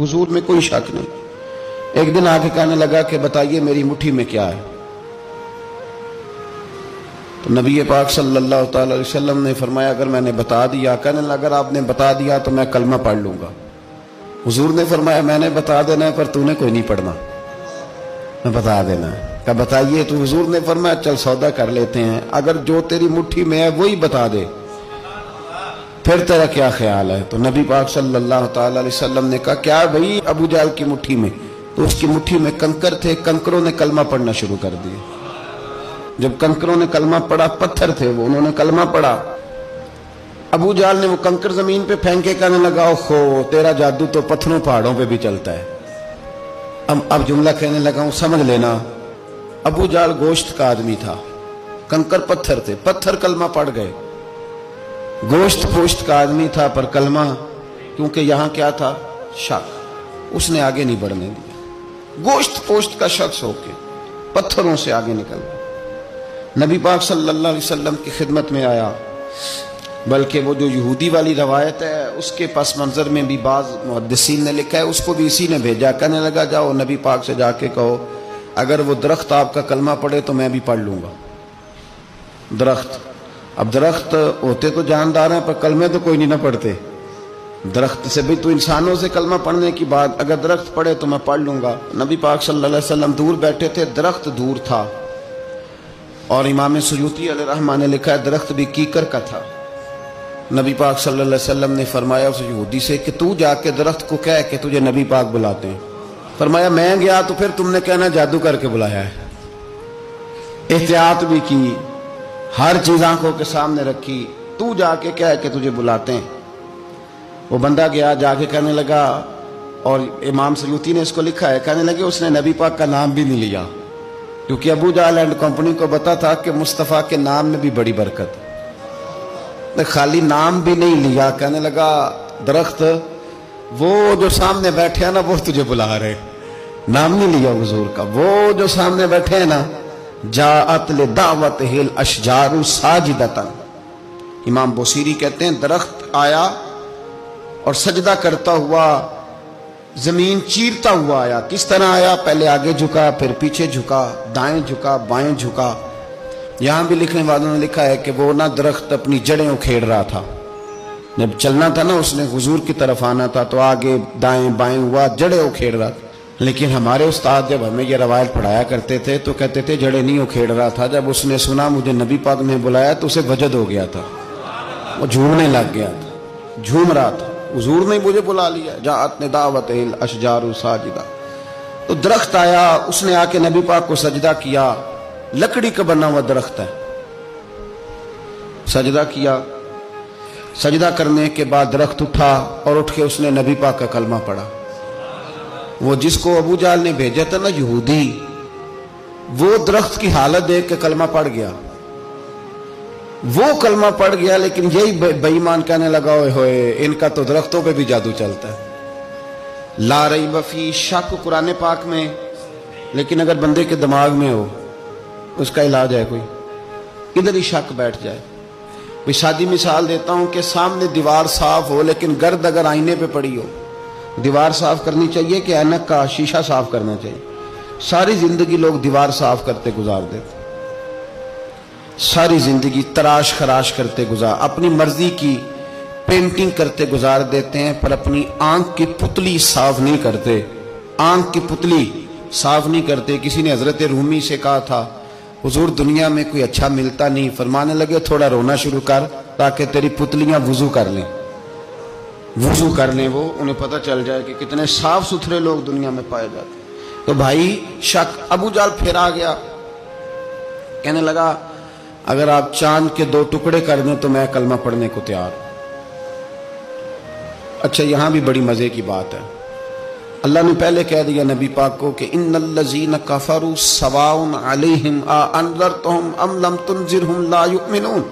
حضور میں کوئی شک نہیں۔ ایک دن آ کے کہنے لگا کہ بتائیے میری مٹھی میں کیا ہے؟ تو نبی پاک صلی اللہ تعالی علیہ وسلم نے فرمایا اگر میں نے بتا دیا، کہنے لگا اگر آپ نے بتا دیا تو میں کلمہ پڑھ لوں گا۔ حضور نے فرمایا میں نے بتا دینا ہے پر تو نے کوئی نہیں پڑھنا، میں بتا دینا ہے۔ کہا بتائیے، تو حضور نے فرمایا چل سودا کر لیتے ہیں، اگر جو تیری مٹھی میں ہے وہی بتا دے پھر تیرا کیا خیال ہے؟ تو نبی پاک صلی اللہ تعالی علیہ وسلم نے کہا کیا بھائی ابو جہل کی مٹھی میں؟ تو اس کی مٹھی میں کنکر تھے، کنکروں نے کلمہ پڑھنا شروع کر دیا۔ جب کنکروں نے کلمہ پڑھا، پتھر تھے وہ، انہوں نے کلمہ پڑھا، ابو جہل نے وہ کنکر زمین پہ پھینکے کہنے لگا اوہو تیرا جادو تو پتھروں پہاڑوں پہ بھی چلتا ہے۔ اب جملہ کہنے لگا ہوں سمجھ لینا، ابو جہل گوشت کا آدمی تھا، کنکر پتھر تھے، پتھر کلمہ پڑھ گئے۔ گوشت پوشت کا آدمی تھا پر کلمہ، کیونکہ یہاں کیا تھا؟ شک، اس نے آگے نہیں بڑھنے دیا۔ گوشت پوشت کا شخص ہو کے پتھروں سے آگے نکل گیا، نبی پاک صلی اللہ علیہ وسلم کی خدمت میں آیا۔ بلکہ وہ جو یہودی والی روایت ہے اس کے پس منظر میں بھی بعض محدثین نے لکھا ہے، اس کو بھی اسی نے بھیجا، کہنے لگا جاؤ نبی پاک سے جا کے کہو اگر وہ درخت آپ کا کلمہ پڑھے تو میں بھی پڑھ لوں گا۔ درخت، اب درخت ہوتے تو جاندار ہیں پر کلمے تو کوئی نہیں نہ پڑھتے۔ درخت سے بھی تو انسانوں سے کلمہ پڑھنے کی بات، اگر درخت پڑھے تو میں پڑھ لوں گا۔ نبی پاک صلی اللہ علیہ وسلم دور بیٹھے تھے، درخت دور تھا، اور امام سیوطی علیہ رحمہ نے لکھا ہے درخت بھی کیکر کا تھا۔ نبی پاک صلی اللہ علیہ وسلم نے فرمایا اس یہودی سے کہ تو جا کے درخت کو کہہ کہ تجھے نبی پاک بلاتے ہیں۔ فرمایا میں گیا تو پھر تم نے کہنا جادو کر کے بلایا ہے۔ احتیاط بھی کی، ہر چیز آنکھوں کے سامنے رکھی، تو جا کے کہہ کہ تجھے بلاتے ہیں۔ وہ بندہ گیا، جا کے کہنے لگا، اور امام سیوطی نے اس کو لکھا ہے، کہنے لگے اس نے نبی پاک کا نام بھی نہیں لیا، کیونکہ ابو جہل اینڈ کمپنی کو پتا تھا کہ مصطفیٰ کے نام میں بھی بڑی برکت، خالی نام بھی نہیں لیا۔ کہنے لگا درخت وہ جو سامنے بیٹھے ہیں نا وہ تجھے بلا رہے، نام نہیں لیا حضور کا، وہ جو سامنے بیٹھے ہیں نا جاءت لدعوتہ الاشجار ساجدۃ۔ امام بوصیری کہتے ہیں درخت آیا اور سجدہ کرتا ہوا، زمین چیرتا ہوا آیا۔ کس طرح آیا؟ پہلے آگے جھکا، پھر پیچھے جھکا، دائیں جھکا، بائیں جھکا۔ یہاں بھی لکھنے والوں نے لکھا ہے کہ وہ نہ درخت اپنی جڑیں اکھیڑ رہا تھا، جب چلنا تھا نا اس نے حضور کی طرف آنا تھا تو آگے دائیں بائیں ہوا، جڑیں اکھیڑ رہا تھا۔ لیکن ہمارے استاد جب ہمیں یہ روایت پڑھایا کرتے تھے تو کہتے تھے جڑیں نہیں اکھیڑ رہا تھا، جب اس نے سنا مجھے نبی پاک نے بلایا تو اسے وجد ہو گیا تھا، وہ جھومنے لگ گیا تھا، جھوم رہا تھا، حضور نے مجھے بلا لیا، جاءت لدعوتہ الاشجار ساجدۃ۔ تو درخت آیا، اس نے آ کے نبی پاک کو سجدہ کیا، لکڑی کا بنا ہوا درخت ہے، سجدہ کیا۔ سجدہ کرنے کے بعد درخت اٹھا اور اٹھ کے اس نے نبی پاک کا کلمہ پڑھا۔ وہ جس کو ابو جہل نے بھیجا تھا نا یہودی، وہ درخت کی حالت دیکھ کے کلمہ پڑھ گیا، وہ کلمہ پڑھ گیا، لیکن یہی بے ایمان کہنے لگا ہوئے ہوئے ان کا تو درختوں پہ بھی جادو چلتا ہے۔ لا ریب فی، شک قرآن پاک میں، لیکن اگر بندے کے دماغ میں ہو اس کا علاج ہے کوئی، ادھر ہی شک بیٹھ جائے۔ بھی سادی مثال دیتا ہوں کہ سامنے دیوار صاف ہو لیکن گرد اگر آئینے پہ پڑی ہو، دیوار صاف کرنی چاہیے کہ اینک کا شیشہ صاف کرنا چاہیے؟ ساری زندگی لوگ دیوار صاف کرتے گزار دیتے، ساری زندگی تراش خراش کرتے گزار، اپنی مرضی کی پینٹنگ کرتے گزار دیتے ہیں، پر اپنی آنکھ کی پتلی صاف نہیں کرتے، آنکھ کی پتلی صاف نہیں کرتے۔ کسی نے حضرت رومی سے کہا تھا حضور دنیا میں کوئی اچھا ملتا نہیں، فرمانے لگے تھوڑا رونا شروع کر تاکہ تیری پتلیاں وضو کر لیں، وضو کر لیں، وہ انہیں پتہ چل جائے کہ کتنے صاف ستھرے لوگ دنیا میں پائے جاتے ہیں۔ تو بھائی شک، ابو جہل پھر آ گیا، کہنے لگا اگر آپ چاند کے 2 ٹکڑے کر دیں تو میں کلمہ پڑھنے کو تیار ہوں۔ اچھا یہاں بھی بڑی مزے کی بات ہے، اللہ نے پہلے کہہ دیا نبی پاک کو کہ ان الذین کفروا سواء علیہم انذرتہم ام لم تنذرہم لا یؤمنون۔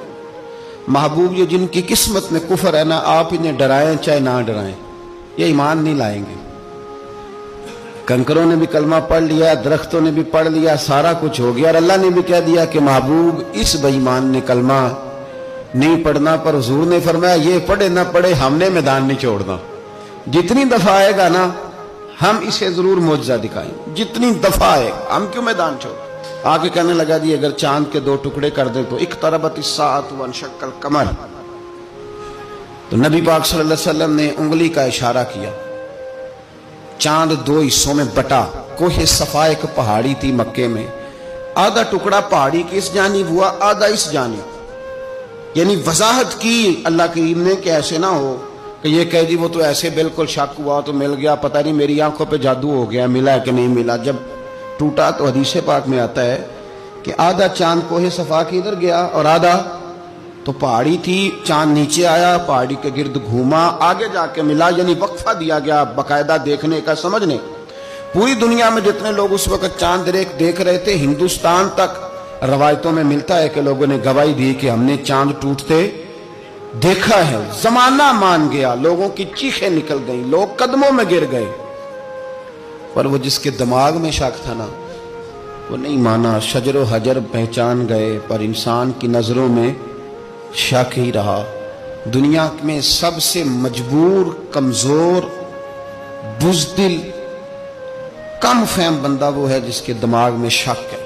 محبوب یہ جن کی قسمت میں کفر ہے نا، آپ انہیں ڈرائیں چاہے نہ ڈرائیں، یہ ایمان نہیں لائیں گے۔ کنکروں نے بھی کلمہ پڑھ لیا، درختوں نے بھی پڑھ لیا، سارا کچھ ہو گیا، اور اللہ نے بھی کہہ دیا کہ محبوب اس بے ایمان نے کلمہ نہیں پڑھنا، پر حضور نے فرمایا یہ پڑھے نہ پڑھے ہم نے میدان نہیں چھوڑنا، جتنی دفعہ آئے گا نا ہم اسے ضرور معجزہ دکھائیں، جتنی دفعہ ہے، ہم کیوں میدان چھوڑ؟ آگے کہنے لگا جی اگر چاند کے 2 ٹکڑے کر دیں تو اقتربت الساعۃ وانشق القمر، تو نبی پاک صلی اللہ علیہ وسلم نے انگلی کا اشارہ کیا، چاند 2 حصوں میں بٹا۔ کوہ صفا ایک پہاڑی تھی مکے میں، آدھا ٹکڑا پہاڑی کی اس جانب ہوا، آدھا اس جانب، یعنی وضاحت کی اللہ کریم نے کہ ایسے نہ ہو کہ یہ کہہ دی وہ تو ایسے بالکل شک ہوا تو مل گیا، پتہ نہیں میری آنکھوں پہ جادو ہو گیا، ملا ہے کہ نہیں ملا۔ جب ٹوٹا تو حدیث پاک میں آتا ہے کہ آدھا چاند کوہ صفا کی ادھر گیا اور آدھا تو پہاڑی تھی، چاند نیچے آیا، پہاڑی کے گرد گھوما، آگے جا کے ملا، یعنی وقفہ دیا گیا باقاعدہ دیکھنے کا، سمجھنے۔ پوری دنیا میں جتنے لوگ اس وقت چاند دیکھ رہے تھے، ہندوستان تک روایتوں میں ملتا ہے کہ لوگوں نے گواہی دی کہ ہم نے چاند ٹوٹتے دیکھا ہے۔ زمانہ مان گیا، لوگوں کی چیخیں نکل گئیں، لوگ قدموں میں گر گئے، پر وہ جس کے دماغ میں شک تھا نا وہ نہیں مانا۔ شجر و حجر پہچان گئے پر انسان کی نظروں میں شک ہی رہا۔ دنیا میں سب سے مجبور، کمزور، بزدل، کم فہم بندہ وہ ہے جس کے دماغ میں شک ہے۔